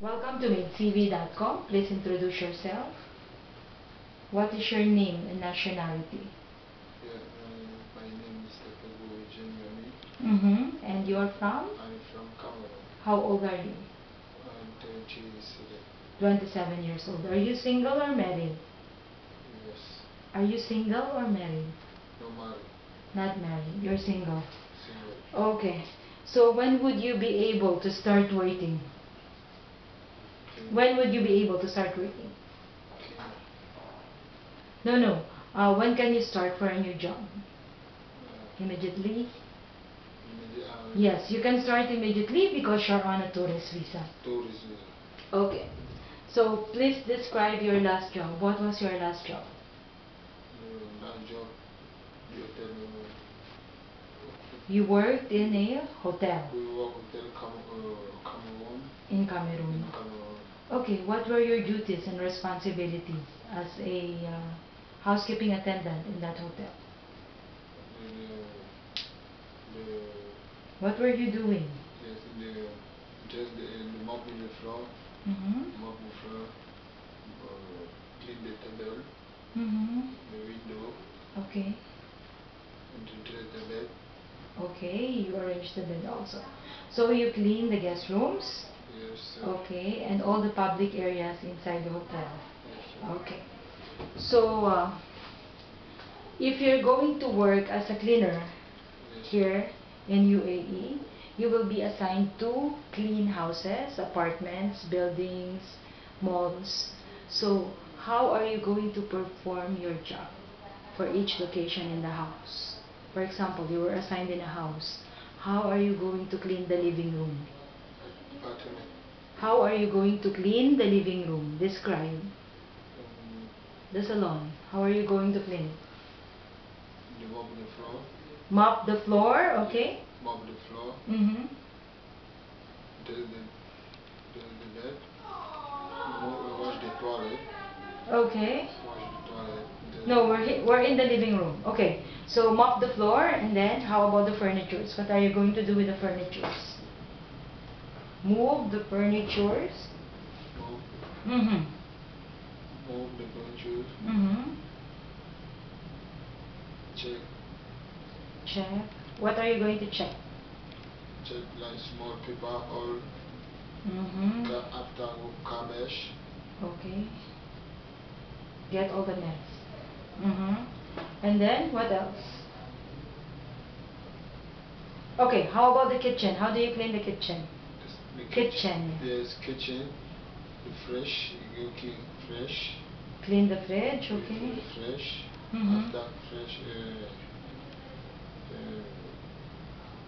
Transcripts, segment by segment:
Welcome to MaidTV.com. Please introduce yourself. What is your name and nationality? Yeah, my name is Takabu Eugene. And you're from? I'm from Cameroon. How old are you? I'm 27. 27 years old. Are you single or married? Yes. Are you single or married? No married. Not married. You're single. Single. Okay. So when would you be able to start working? When would you be able to start working? No. When can you start for a new job? Immediately? Yes, you can start immediately because you're on a tourist visa. Tourist visa. Okay. So please describe your last job. What was your last job? Last job, You worked in a hotel we work hotel Cameroon. in Cameroon. In Cameroon. Okay, what were your duties and responsibilities as a housekeeping attendant in that hotel? What were you doing? Yes, just the mopping the floor. Mop the floor. Clean the table. The window. Okay. And to dress the bed. Okay, you arranged the bed also. So you clean the guest rooms? Yes, sir. Okay, and all the public areas inside the hotel? Yes, sir. Okay. So, if you're going to work as a cleaner here in UAE, you will be assigned to clean houses, apartments, buildings, malls. So, how are you going to perform your job for each location in the house? For example, you were assigned in a house. How are you going to clean the living room? Apartment. How are you going to clean the living room? Describe. The salon. How are you going to clean it? You mop the floor. Mop the floor, okay? Mop the floor. Dress the bed. Wash the toilet. Okay. Wash the toilet. No, we're in the living room. Okay. So mop the floor, and then how about the furnitures? What are you going to do with the furnitures? Move the furnitures. Move the furnitures. Check. What are you going to check? Check like small paper or after garbage. Okay. Get all the mess. And then what else? Okay, how about the kitchen? How do you clean the kitchen? Kitchen. Yes, kitchen. The fresh. You clean fresh. Clean the fridge, okay. Fresh. After fresh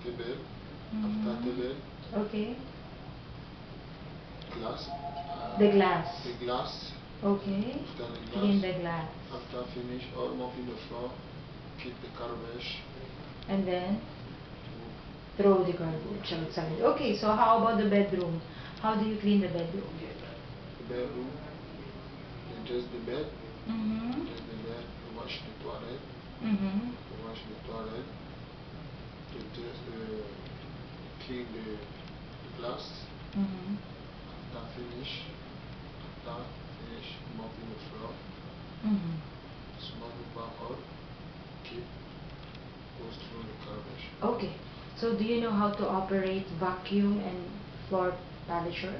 table. After table. Okay. Glass. The glass. The glass. Okay. After the glass. Clean the glass. After finish all mopping the floor, keep the garbage. And then throw the garbage outside. Okay, so how about the bedroom? How do you clean the bedroom? The bedroom. Just the bed. Just the bed. Wash the toilet. Wash the toilet. Just clean the glass. After finish mopping the floor. Small the out. Keep goes through the garbage. Okay. So do you know how to operate vacuum and floor polisher?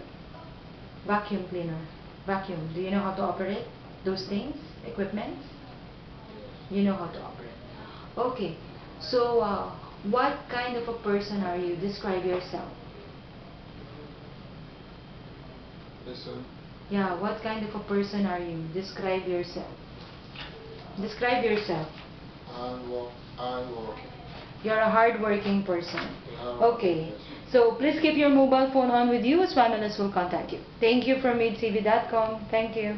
Vacuum cleaner. Vacuum. Do you know how to operate those things? Equipment? You know how to operate. Okay. So what kind of a person are you? Describe yourself. Listen. Yeah, what kind of a person are you? Describe yourself. Describe yourself. I'm working. You're a hard-working person. Okay. Yes. So please keep your mobile phone on with you as Swamilas will contact you. Thank you from MaidTV.com. Thank you.